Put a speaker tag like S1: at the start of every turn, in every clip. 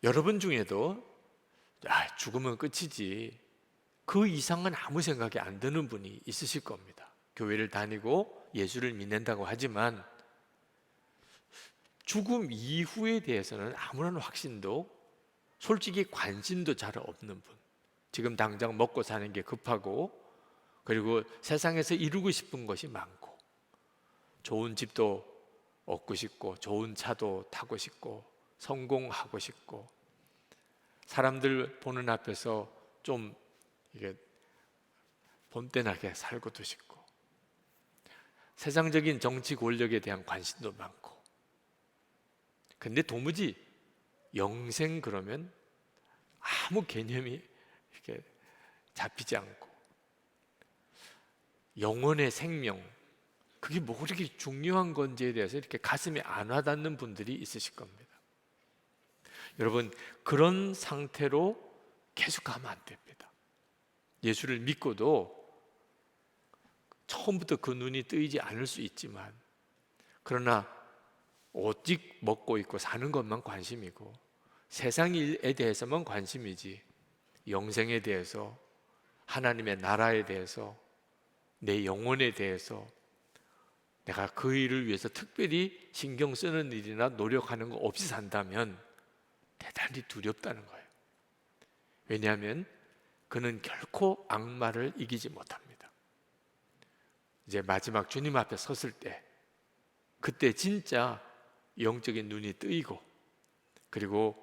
S1: 여러분 중에도 죽으면 끝이지, 그 이상은 아무 생각이 안 드는 분이 있으실 겁니다. 교회를 다니고 예수를 믿는다고 하지만 죽음 이후에 대해서는 아무런 확신도, 솔직히 관심도 잘 없는 분, 지금 당장 먹고 사는 게 급하고, 그리고 세상에서 이루고 싶은 것이 많고, 좋은 집도 얻고 싶고, 좋은 차도 타고 싶고, 성공하고 싶고, 사람들 보는 앞에서 좀 이게 본때나게 살고도 싶고, 세상적인 정치 권력에 대한 관심도 많고, 근데 도무지 영생 그러면 아무 개념이 이렇게 잡히지 않고, 영혼의 생명, 그게 뭐 그렇게 중요한 건지에 대해서 이렇게 가슴에 안 와닿는 분들이 있으실 겁니다. 여러분, 그런 상태로 계속 가면 안 됩니다. 예수를 믿고도 처음부터 그 눈이 뜨이지 않을 수 있지만, 그러나 오직 먹고 있고 사는 것만 관심이고 세상 일에 대해서만 관심이지, 영생에 대해서, 하나님의 나라에 대해서, 내 영혼에 대해서 내가 그 일을 위해서 특별히 신경 쓰는 일이나 노력하는 거 없이 산다면 대단히 두렵다는 거예요. 왜냐하면 그는 결코 악마를 이기지 못합니다. 이제 마지막 주님 앞에 섰을 때, 그때 진짜 영적인 눈이 뜨이고, 그리고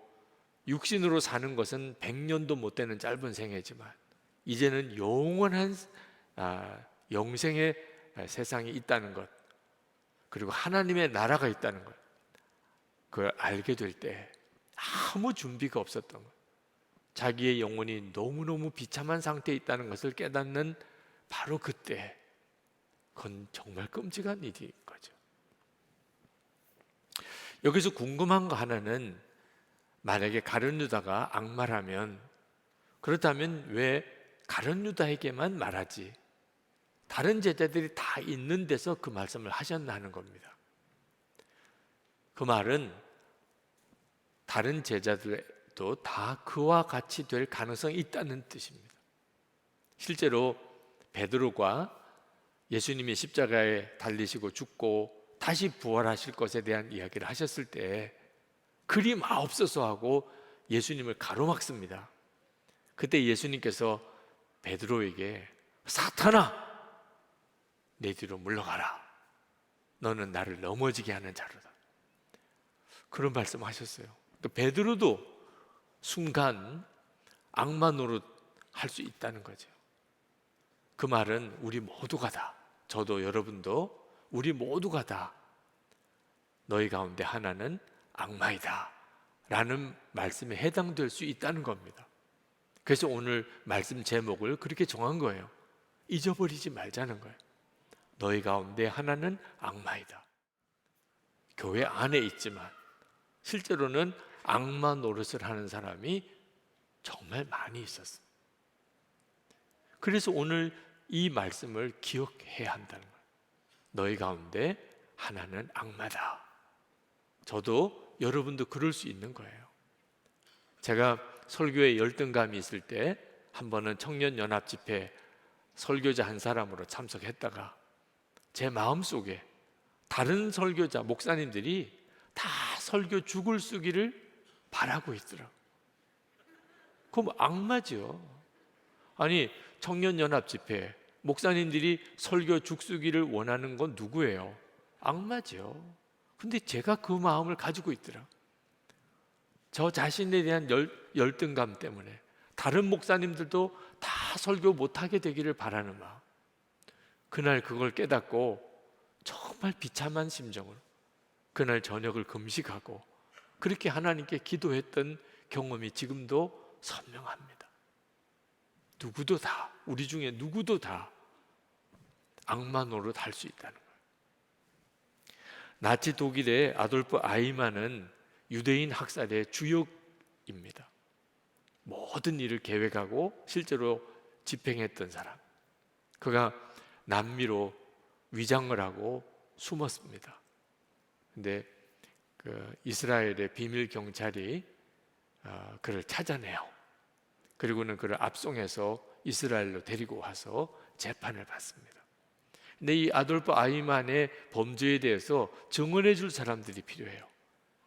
S1: 육신으로 사는 것은 100년도 못 되는 짧은 생애지만 이제는 영원한 영생의 세상이 있다는 것, 그리고 하나님의 나라가 있다는 것, 그걸 알게 될 때 아무 준비가 없었던 것, 자기의 영혼이 너무너무 비참한 상태에 있다는 것을 깨닫는 바로 그때, 그건 정말 끔찍한 일인 거죠. 여기서 궁금한 거 하나는, 만약에 가룟 유다가 악마라면, 그렇다면 왜 가룟 유다에게만 말하지 다른 제자들이 다 있는 데서 그 말씀을 하셨나 하는 겁니다. 그 말은 다른 제자들도 다 그와 같이 될 가능성이 있다는 뜻입니다. 실제로 베드로가 예수님이 십자가에 달리시고 죽고 다시 부활하실 것에 대한 이야기를 하셨을 때 그리 마옵소서 하고 예수님을 가로막습니다. 그때 예수님께서 베드로에게 사탄아, 내 뒤로 물러가라, 너는 나를 넘어지게 하는 자로다, 그런 말씀하셨어요. 베드로도 순간 악마 노릇 할 수 있다는 거죠. 그 말은 우리 모두가 다, 저도 여러분도 우리 모두가 다 너희 가운데 하나는 악마이다 라는 말씀에 해당될 수 있다는 겁니다. 그래서 오늘 말씀 제목을 그렇게 정한 거예요. 잊어버리지 말자는 거예요. 너희 가운데 하나는 악마이다. 교회 안에 있지만 실제로는 악마 노릇을 하는 사람이 정말 많이 있었어요. 그래서 오늘 이 말씀을 기억해야 한다는 거예요. 너희 가운데 하나는 악마다. 저도 여러분도 그럴 수 있는 거예요. 제가 설교에 열등감이 있을 때 한 번은 청년연합집회 설교자 한 사람으로 참석했다가 제 마음속에 다른 설교자, 목사님들이 다 설교 죽을 쓰기를 바라고 있더라고요. 그럼 악마죠. 아니, 청년연합집회 목사님들이 설교 죽쓰기를 원하는 건 누구예요? 악마죠. 근데 제가 그 마음을 가지고 있더라. 저 자신에 대한 열등감 때문에 다른 목사님들도 다 설교 못하게 되기를 바라는 마음. 그날 그걸 깨닫고 정말 비참한 심정으로 그날 저녁을 금식하고 그렇게 하나님께 기도했던 경험이 지금도 선명합니다. 누구도 다, 우리 중에 누구도 다 악마 노릇 할 수 있다는 거예요. 나치 독일의 아돌프 아이만은 유대인 학살의 주역입니다. 모든 일을 계획하고 실제로 집행했던 사람. 그가 남미로 위장을 하고 숨었습니다. 근데 그 이스라엘의 비밀 경찰이 그를 찾아내요. 그리고는 그를 압송해서 이스라엘로 데리고 와서 재판을 받습니다. 근데 이 아돌프 아이만의 범죄에 대해서 증언해 줄 사람들이 필요해요.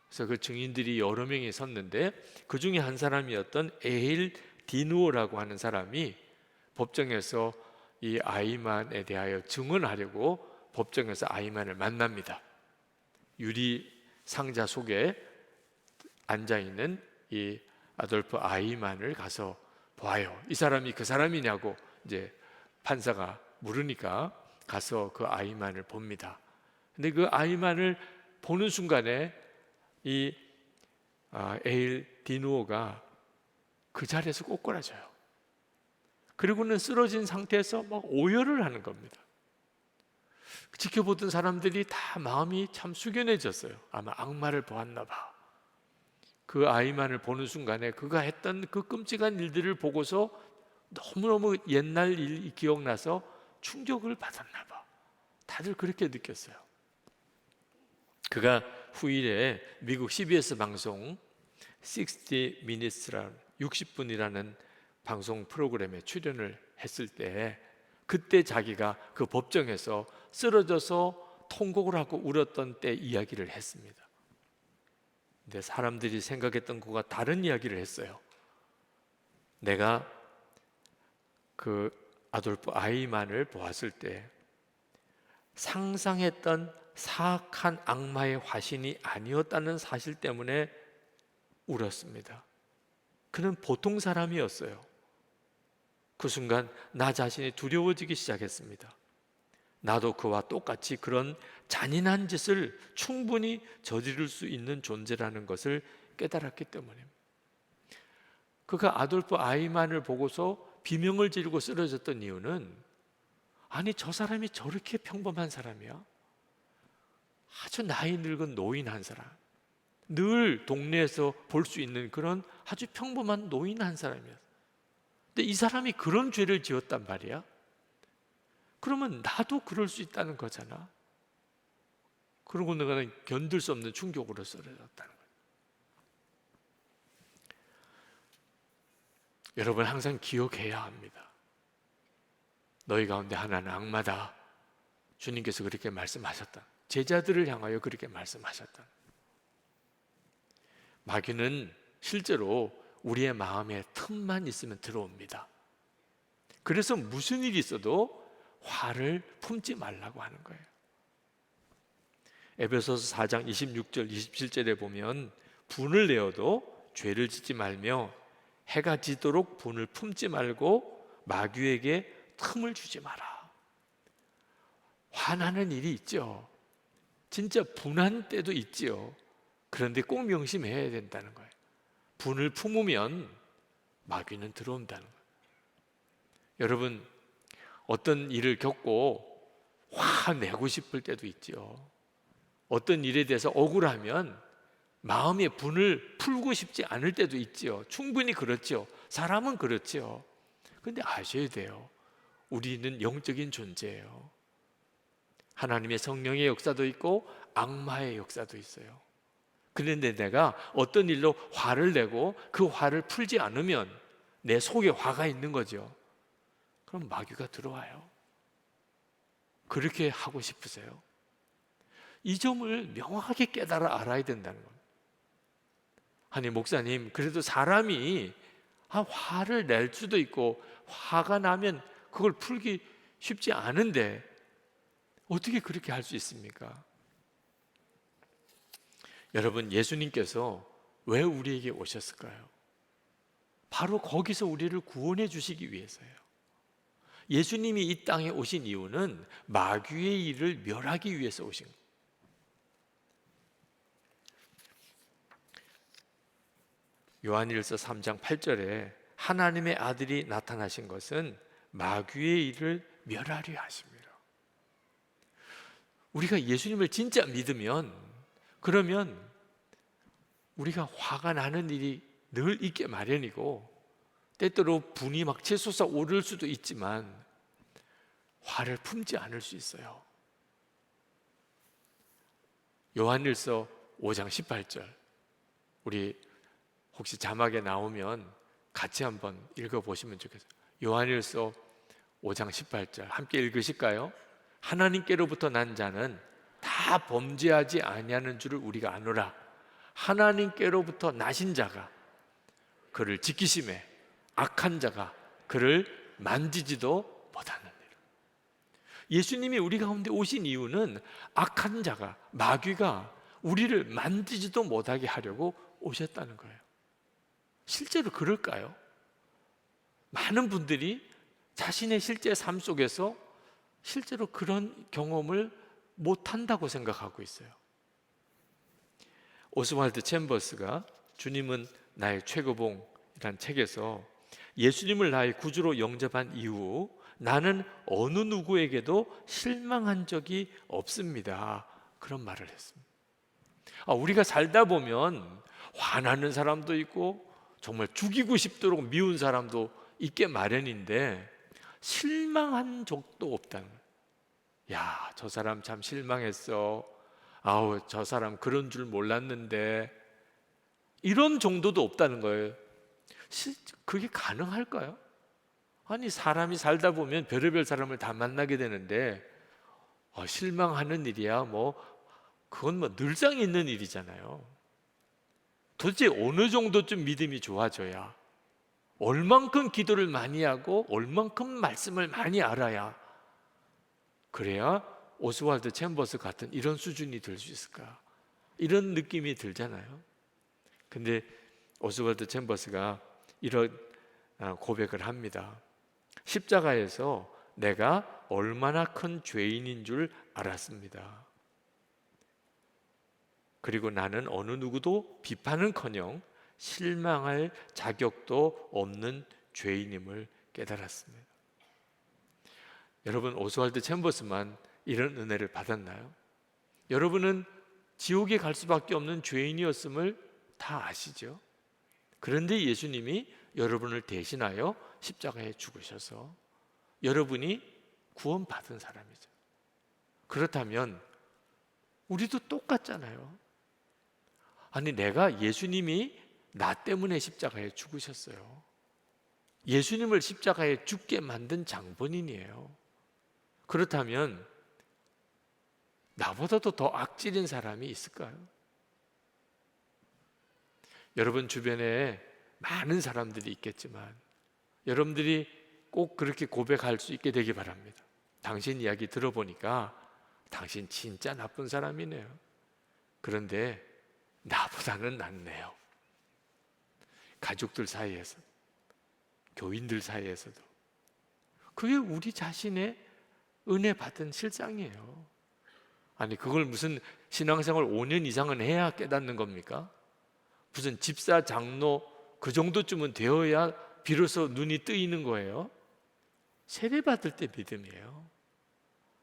S1: 그래서 그 증인들이 여러 명이 섰는데 그 중에 한 사람이었던 에힐 디누어라고 하는 사람이 법정에서 이 아이만에 대하여 증언하려고 법정에서 아이만을 만납니다. 유리 상자 속에 앉아있는 이 아돌프 아이만을 가서 보아요. 이 사람이 그 사람이냐고 이제 판사가 물으니까 가서 그 아이만을 봅니다. 근데 그 아이만을 보는 순간에 이 에일 디누어가 그 자리에서 꼬꾸라져요. 그리고는 쓰러진 상태에서 막 오열을 하는 겁니다. 지켜보던 사람들이 다 마음이 참 숙연해졌어요. 아마 악마를 보았나 봐. 그 아이만을 보는 순간에 그가 했던 그 끔찍한 일들을 보고서 너무너무 옛날 일이 기억나서 충격을 받았나 봐. 다들 그렇게 느꼈어요. 그가 후일에 미국 CBS 방송 60 Minutes라는 60분이라는 방송 프로그램에 출연을 했을 때 그때 자기가 그 법정에서 쓰러져서 통곡을 하고 울었던 때 이야기를 했습니다. 근데 사람들이 생각했던 것과 다른 이야기를 했어요. 내가 그 아돌프 아이만을 보았을 때 상상했던 사악한 악마의 화신이 아니었다는 사실 때문에 울었습니다. 그는 보통 사람이었어요. 그 순간 나 자신이 두려워지기 시작했습니다. 나도 그와 똑같이 그런 잔인한 짓을 충분히 저지를 수 있는 존재라는 것을 깨달았기 때문입니다. 그가 아돌프 아이만을 보고서 비명을 지르고 쓰러졌던 이유는 아니 저 사람이 저렇게 평범한 사람이야? 아주 나이 늙은 노인 한 사람, 늘 동네에서 볼 수 있는 그런 아주 평범한 노인 한 사람이었어. 근데 이 사람이 그런 죄를 지었단 말이야. 그러면 나도 그럴 수 있다는 거잖아. 그러고 내가는 견딜 수 없는 충격으로 쓰러졌다는 거야. 여러분 항상 기억해야 합니다. 너희 가운데 하나는 악마다. 주님께서 그렇게 말씀하셨다. 제자들을 향하여 그렇게 말씀하셨다. 마귀는 실제로 우리의 마음에 틈만 있으면 들어옵니다. 그래서 무슨 일이 있어도 화를 품지 말라고 하는 거예요. 에베소서 4장 26절 27절에 보면 분을 내어도 죄를 짓지 말며 해가 지도록 분을 품지 말고 마귀에게 틈을 주지 마라. 화나는 일이 있죠. 진짜 분한 때도 있지요. 그런데 꼭 명심해야 된다는 거예요. 분을 품으면 마귀는 들어온다는 거예요. 여러분 어떤 일을 겪고 화내고 싶을 때도 있죠. 어떤 일에 대해서 억울하면 마음의 분을 풀고 싶지 않을 때도 있죠. 충분히 그렇죠. 사람은 그렇죠. 그런데 아셔야 돼요. 우리는 영적인 존재예요. 하나님의 성령의 역사도 있고 악마의 역사도 있어요. 그런데 내가 어떤 일로 화를 내고 그 화를 풀지 않으면 내 속에 화가 있는 거죠. 그럼 마귀가 들어와요. 그렇게 하고 싶으세요? 이 점을 명확하게 깨달아 알아야 된다는 겁니다. 아니 목사님, 그래도 사람이 화를 낼 수도 있고 화가 나면 그걸 풀기 쉽지 않은데 어떻게 그렇게 할 수 있습니까? 여러분, 예수님께서 왜 우리에게 오셨을까요? 바로 거기서 우리를 구원해 주시기 위해서예요. 예수님이 이 땅에 오신 이유는 마귀의 일을 멸하기 위해서 오신 거예요. 요한일서 3장 8절에 하나님의 아들이 나타나신 것은 마귀의 일을 멸하려 하십니다. 우리가 예수님을 진짜 믿으면 그러면 우리가 화가 나는 일이 늘 있게 마련이고 때때로 분이 막 치솟아 오를 수도 있지만 화를 품지 않을 수 있어요. 요한일서 5장 18절 우리 혹시 자막에 나오면 같이 한번 읽어보시면 좋겠어요. 요한일서 5장 18절 함께 읽으실까요? 하나님께로부터 난 자는 다 범죄하지 아니하는 줄을 우리가 아노라. 하나님께로부터 나신 자가 그를 지키심에 악한 자가 그를 만지지도 못하느니라. 예수님이 우리 가운데 오신 이유는 악한 자가, 마귀가 우리를 만지지도 못하게 하려고 오셨다는 거예요. 실제로 그럴까요? 많은 분들이 자신의 실제 삶 속에서 실제로 그런 경험을 못한다고 생각하고 있어요. 오스왈드 챔버스가 주님은 나의 최고봉이라는 책에서 예수님을 나의 구주로 영접한 이후 나는 어느 누구에게도 실망한 적이 없습니다. 그런 말을 했습니다. 우리가 살다 보면 화나는 사람도 있고 정말 죽이고 싶도록 미운 사람도 있게 마련인데 실망한 적도 없다는 거예요. 야, 저 사람 참 실망했어. 아우, 저 사람 그런 줄 몰랐는데. 이런 정도도 없다는 거예요. 그게 가능할까요? 아니, 사람이 살다 보면 별의별 사람을 다 만나게 되는데 실망하는 일이야 그건 늘상 있는 일이잖아요. 도대체 어느 정도쯤 믿음이 좋아져야, 얼만큼 기도를 많이 하고 얼만큼 말씀을 많이 알아야 그래야 오스왈드 챔버스 같은 이런 수준이 될 수 있을까? 이런 느낌이 들잖아요. 근데 오스왈드 챔버스가 이런 고백을 합니다. 십자가에서 내가 얼마나 큰 죄인인 줄 알았습니다. 그리고 나는 어느 누구도 비판은커녕 실망할 자격도 없는 죄인임을 깨달았습니다. 여러분, 오스왈드 챔버스만 이런 은혜를 받았나요? 여러분은 지옥에 갈 수밖에 없는 죄인이었음을 다 아시죠? 그런데 예수님이 여러분을 대신하여 십자가에 죽으셔서 여러분이 구원받은 사람이죠. 그렇다면 우리도 똑같잖아요. 아니, 내가 예수님이 나 때문에 십자가에 죽으셨어요. 예수님을 십자가에 죽게 만든 장본인이에요. 그렇다면 나보다도 더 악질인 사람이 있을까요? 여러분 주변에 많은 사람들이 있겠지만 여러분들이 꼭 그렇게 고백할 수 있게 되기 바랍니다. 당신 이야기 들어보니까 당신 진짜 나쁜 사람이네요. 그런데 나보다는 낫네요. 가족들 사이에서, 교인들 사이에서도. 그게 우리 자신의 은혜 받은 실상이에요. 아니, 그걸 무슨 신앙생활 5년 이상은 해야 깨닫는 겁니까? 무슨 집사, 장로 그 정도쯤은 되어야 비로소 눈이 뜨이는 거예요? 세례받을 때 믿음이에요.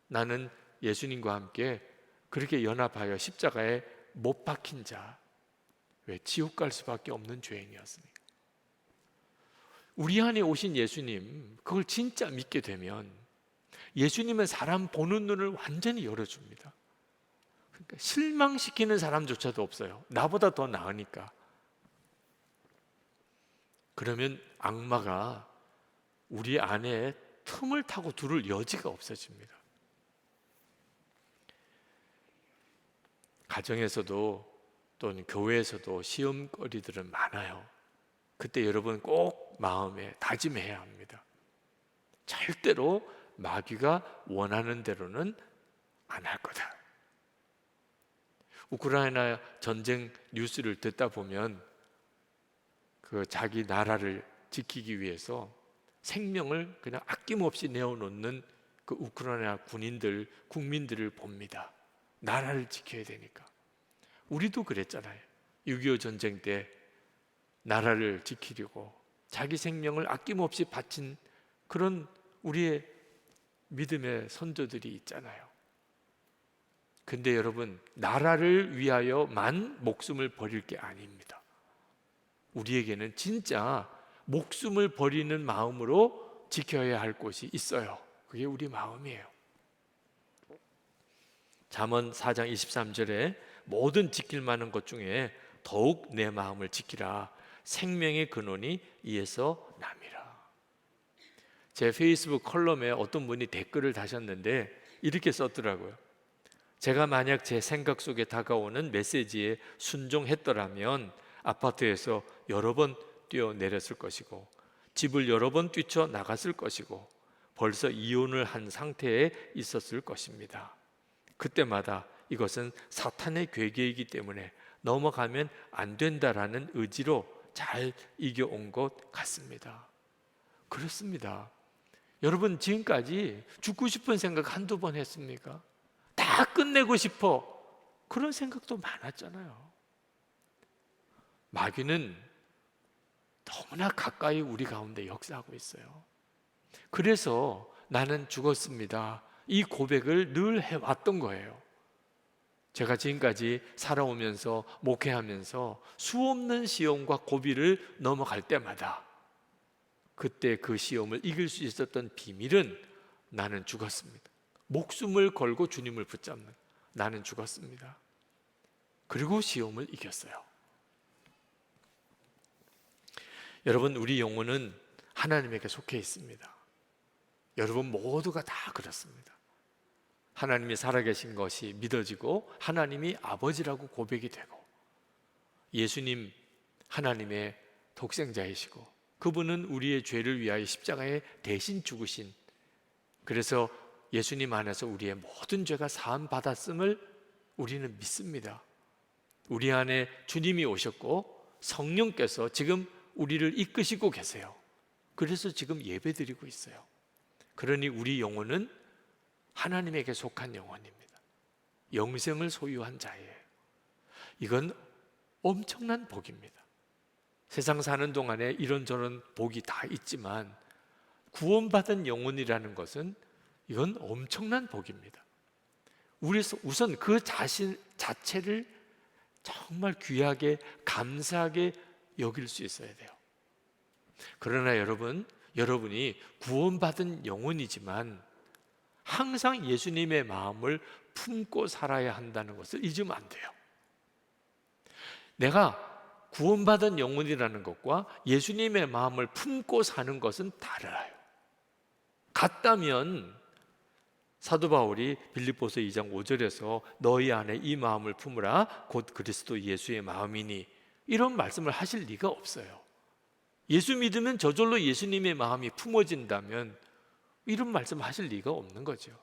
S1: 나는 예수님과 함께 그렇게 연합하여 십자가에 못 박힌 자, 왜 지옥 갈 수밖에 없는 죄인이었습니까? 우리 안에 오신 예수님, 그걸 진짜 믿게 되면 예수님은 사람 보는 눈을 완전히 열어줍니다. 그러니까 실망시키는 사람조차도 없어요. 나보다 더 나으니까. 그러면 악마가 우리 안에 틈을 타고 들어올 여지가 없어집니다. 가정에서도 또는 교회에서도 시험거리들은 많아요. 그때 여러분 꼭 마음에 다짐해야 합니다. 절대로 마귀가 원하는 대로는 안 할 거다. 우크라이나 전쟁 뉴스를 듣다 보면 그 자기 나라를 지키기 위해서 생명을 그냥 아낌없이 내어놓는 그 우크라이나 군인들, 국민들을 봅니다. 나라를 지켜야 되니까. 우리도 그랬잖아요. 6.25 전쟁 때 나라를 지키려고 자기 생명을 아낌없이 바친 그런 우리의 믿음의 선조들이 있잖아요. 근데 여러분, 나라를 위하여만 목숨을 버릴 게 아닙니다. 우리에게는 진짜 목숨을 버리는 마음으로 지켜야 할 곳이 있어요. 그게 우리 마음이에요. 잠언 4장 23절에 모든 지킬 만한 것 중에 더욱 내 마음을 지키라. 생명의 근원이 이에서 남이라. 제 페이스북 컬럼에 어떤 분이 댓글을 다셨는데 이렇게 썼더라고요. 제가 만약 제 생각 속에 다가오는 메시지에 순종했더라면 아파트에서 여러 번 뛰어내렸을 것이고 집을 여러 번 뛰쳐나갔을 것이고 벌써 이혼을 한 상태에 있었을 것입니다. 그때마다 이것은 사탄의 괴계이기 때문에 넘어가면 안 된다라는 의지로 잘 이겨온 것 같습니다. 그렇습니다. 여러분, 지금까지 죽고 싶은 생각 한두 번 했습니까? 다 끝내고 싶어, 그런 생각도 많았잖아요. 마귀는 너무나 가까이 우리 가운데 역사하고 있어요. 그래서 나는 죽었습니다, 이 고백을 늘 해왔던 거예요. 제가 지금까지 살아오면서 목회하면서 수없는 시험과 고비를 넘어갈 때마다 그때 그 시험을 이길 수 있었던 비밀은 나는 죽었습니다. 목숨을 걸고 주님을 붙잡는, 나는 죽었습니다. 그리고 시험을 이겼어요. 여러분, 우리 영혼은 하나님에게 속해 있습니다. 여러분 모두가 다 그렇습니다. 하나님이 살아계신 것이 믿어지고 하나님이 아버지라고 고백이 되고 예수님 하나님의 독생자이시고 그분은 우리의 죄를 위하여 십자가에 대신 죽으신, 그래서 예수님 안에서 우리의 모든 죄가 사함 받았음을 우리는 믿습니다. 우리 안에 주님이 오셨고 성령께서 지금 우리를 이끄시고 계세요. 그래서 지금 예배드리고 있어요. 그러니 우리 영혼은 하나님에게 속한 영혼입니다. 영생을 소유한 자예요. 이건 엄청난 복입니다. 세상 사는 동안에 이런저런 복이 다 있지만 구원받은 영혼이라는 것은 이건 엄청난 복입니다. 우선 그 자신 자체를 정말 귀하게 감사하게 여길 수 있어야 돼요. 그러나 여러분이 구원받은 영혼이지만 항상 예수님의 마음을 품고 살아야 한다는 것을 잊으면 안 돼요. 내가 구원받은 영혼이라는 것과 예수님의 마음을 품고 사는 것은 달라요. 같다면 사도 바울이 빌립보서 2장 5절에서 너희 안에 이 마음을 품으라 곧 그리스도 예수의 마음이니, 이런 말씀을 하실 리가 없어요. 예수 믿으면 저절로 예수님의 마음이 품어진다면 이런 말씀 하실 리가 없는 거죠.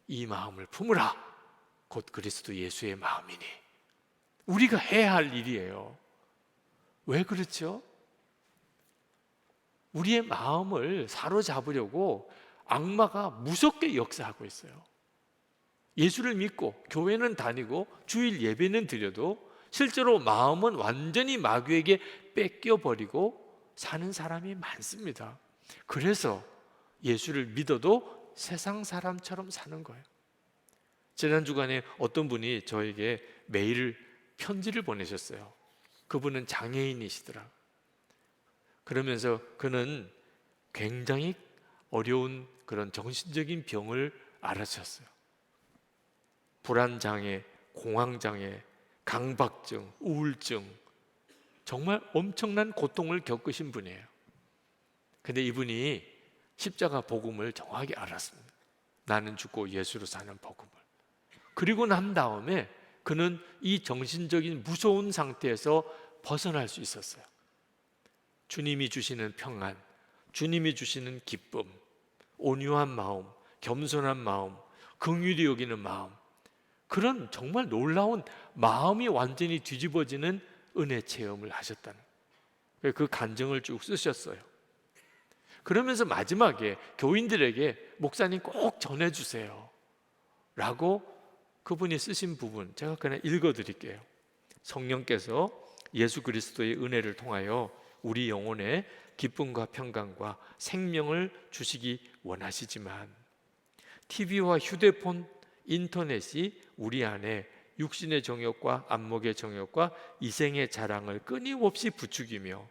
S1: 이 마음을 품으라 곧 그리스도 예수의 마음이니, 우리가 해야 할 일이에요. 왜 그렇죠? 우리의 마음을 사로잡으려고 악마가 무섭게 역사하고 있어요. 예수를 믿고 교회는 다니고 주일 예배는 드려도 실제로 마음은 완전히 마귀에게 뺏겨버리고 사는 사람이 많습니다. 그래서 예수를 믿어도 세상 사람처럼 사는 거예요. 지난 주간에 어떤 분이 저에게 메일 편지를 보내셨어요. 그분은 장애인이시더라. 그러면서 그는 굉장히 어려운 그런 정신적인 병을 앓으셨어요. 불안장애, 공황장애, 강박증, 우울증, 정말 엄청난 고통을 겪으신 분이에요. 근데 이분이 십자가 복음을 정확히 알았습니다. 나는 죽고 예수로 사는 복음을. 그리고 난 다음에 그는 이 정신적인 무서운 상태에서 벗어날 수 있었어요. 주님이 주시는 평안, 주님이 주시는 기쁨, 온유한 마음, 겸손한 마음, 긍휼히 여기는 마음, 그런 정말 놀라운 마음이 완전히 뒤집어지는 은혜 체험을 하셨다는, 그 간증을 쭉 쓰셨어요. 그러면서 마지막에 교인들에게 목사님 꼭 전해주세요 라고 그분이 쓰신 부분 제가 그냥 읽어드릴게요. 성령께서 예수 그리스도의 은혜를 통하여 우리 영혼에 기쁨과 평강과 생명을 주시기 원하시지만 TV와 휴대폰, 인터넷이 우리 안에 육신의 정욕과 안목의 정욕과 이생의 자랑을 끊임없이 부추기며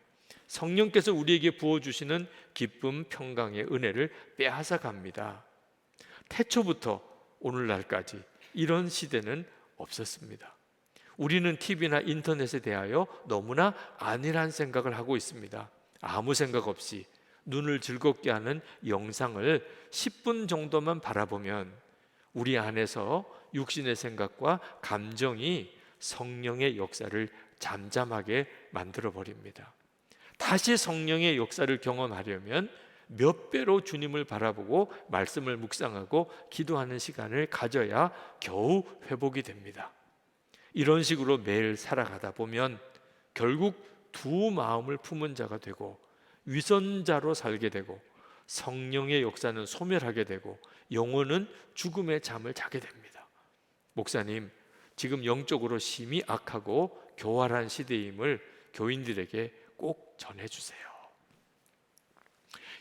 S1: 성령께서 우리에게 부어주시는 기쁨, 평강의 은혜를 빼앗아 갑니다. 태초부터 오늘날까지 이런 시대는 없었습니다. 우리는 TV나 인터넷에 대하여 너무나 안일한 생각을 하고 있습니다. 아무 생각 없이 눈을 즐겁게 하는 영상을 10분 정도만 바라보면 우리 안에서 육신의 생각과 감정이 성령의 역사를 잠잠하게 만들어 버립니다. 다시 성령의 역사를 경험하려면 몇 배로 주님을 바라보고 말씀을 묵상하고 기도하는 시간을 가져야 겨우 회복이 됩니다. 이런 식으로 매일 살아가다 보면 결국 두 마음을 품은 자가 되고 위선자로 살게 되고 성령의 역사는 소멸하게 되고 영혼은 죽음의 잠을 자게 됩니다. 목사님, 지금 영적으로 심히 악하고 교활한 시대임을 교인들에게 꼭 전해주세요.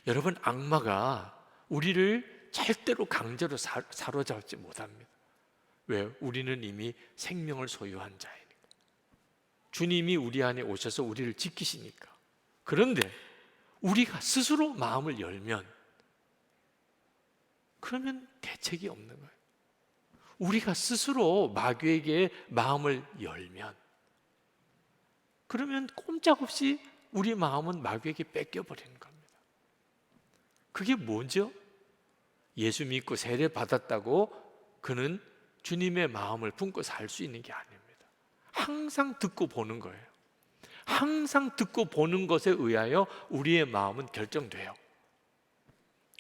S1: 여러분, 악마가 우리를 절대로 강제로 사로잡지 못합니다. 왜? 우리는 이미 생명을 소유한 자이니까. 주님이 우리 안에 오셔서 우리를 지키시니까. 그런데 우리가 스스로 마음을 열면 그러면 대책이 없는 거예요. 우리가 스스로 마귀에게 마음을 열면 그러면 꼼짝없이 우리 마음은 마귀에게 뺏겨버리는 겁니다. 그게 뭐죠? 예수 믿고 세례 받았다고 그는 주님의 마음을 품고 살 수 있는 게 아닙니다. 항상 듣고 보는 거예요. 항상 듣고 보는 것에 의하여 우리의 마음은 결정돼요.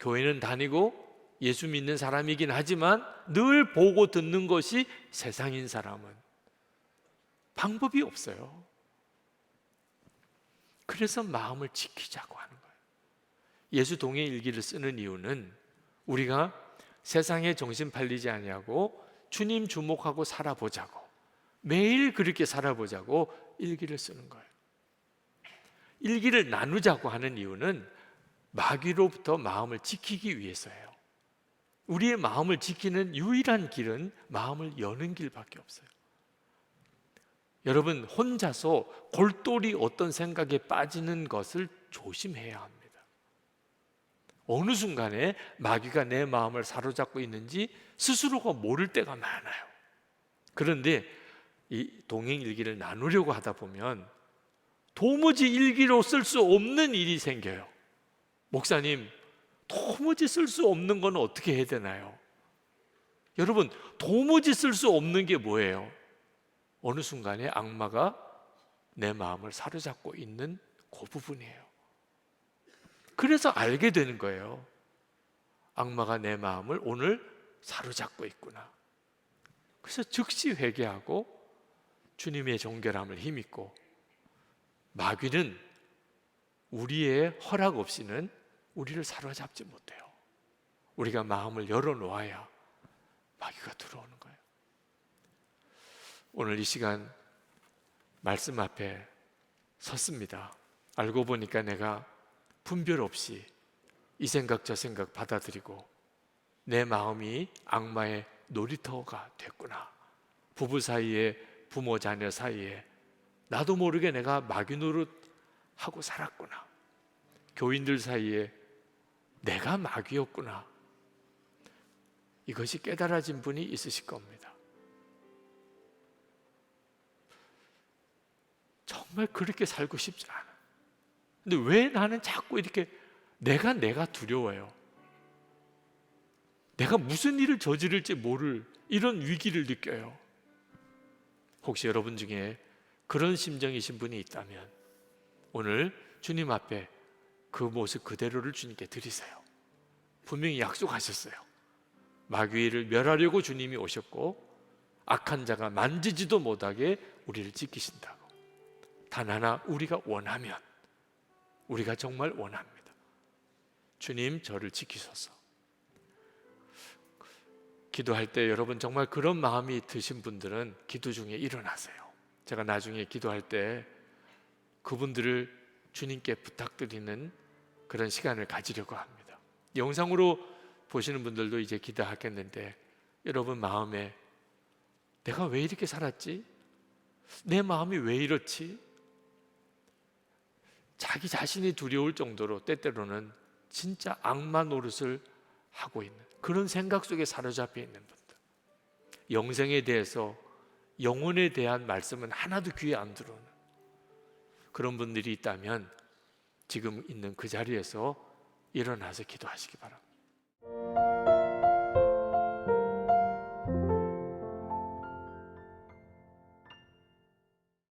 S1: 교회는 다니고 예수 믿는 사람이긴 하지만 늘 보고 듣는 것이 세상인 사람은 방법이 없어요. 그래서 마음을 지키자고 하는 거예요. 예수 동행 일기를 쓰는 이유는 우리가 세상에 정신 팔리지 아니하고 주님 주목하고 살아보자고, 매일 그렇게 살아보자고 일기를 쓰는 거예요. 일기를 나누자고 하는 이유는 마귀로부터 마음을 지키기 위해서예요. 우리의 마음을 지키는 유일한 길은 마음을 여는 길밖에 없어요. 여러분, 혼자서 골똘히 어떤 생각에 빠지는 것을 조심해야 합니다. 어느 순간에 마귀가 내 마음을 사로잡고 있는지 스스로가 모를 때가 많아요. 그런데 이 동행일기를 나누려고 하다 보면 도무지 일기로 쓸 수 없는 일이 생겨요. 목사님, 도무지 쓸 수 없는 건 어떻게 해야 되나요? 여러분, 도무지 쓸 수 없는 게 뭐예요? 어느 순간에 악마가 내 마음을 사로잡고 있는 그 부분이에요. 그래서 알게 되는 거예요. 악마가 내 마음을 오늘 사로잡고 있구나. 그래서 즉시 회개하고 주님의 정결함을 힘입고, 마귀는 우리의 허락 없이는 우리를 사로잡지 못해요. 우리가 마음을 열어놓아야 마귀가 들어오는 거예요. 오늘 이 시간 말씀 앞에 섰습니다. 알고 보니까 내가 분별 없이 이 생각 저 생각 받아들이고 내 마음이 악마의 놀이터가 됐구나. 부부 사이에, 부모 자녀 사이에 나도 모르게 내가 마귀 노릇하고 살았구나. 교인들 사이에 내가 마귀였구나. 이것이 깨달아진 분이 있으실 겁니다. 정말 그렇게 살고 싶지 않아. 근데 왜 나는 자꾸 이렇게 내가 두려워요? 내가 무슨 일을 저지를지 모를 이런 위기를 느껴요. 혹시 여러분 중에 그런 심정이신 분이 있다면 오늘 주님 앞에 그 모습 그대로를 주님께 드리세요. 분명히 약속하셨어요. 마귀를 멸하려고 주님이 오셨고 악한 자가 만지지도 못하게 우리를 지키신다고. 단 하나, 우리가 원하면, 우리가 정말 원합니다. 주님, 저를 지키소서. 기도할 때 여러분 정말 그런 마음이 드신 분들은 기도 중에 일어나세요. 제가 나중에 기도할 때 그분들을 주님께 부탁드리는 그런 시간을 가지려고 합니다. 영상으로 보시는 분들도 이제 기도하겠는데, 여러분 마음에 내가 왜 이렇게 살았지? 내 마음이 왜 이렇지? 자기 자신이 두려울 정도로 때때로는 진짜 악마 노릇을 하고 있는 그런 생각 속에 사로잡혀 있는 분들, 영생에 대해서 영혼에 대한 말씀은 하나도 귀에 안 들어오는 그런 분들이 있다면 지금 있는 그 자리에서 일어나서 기도하시기 바랍니다.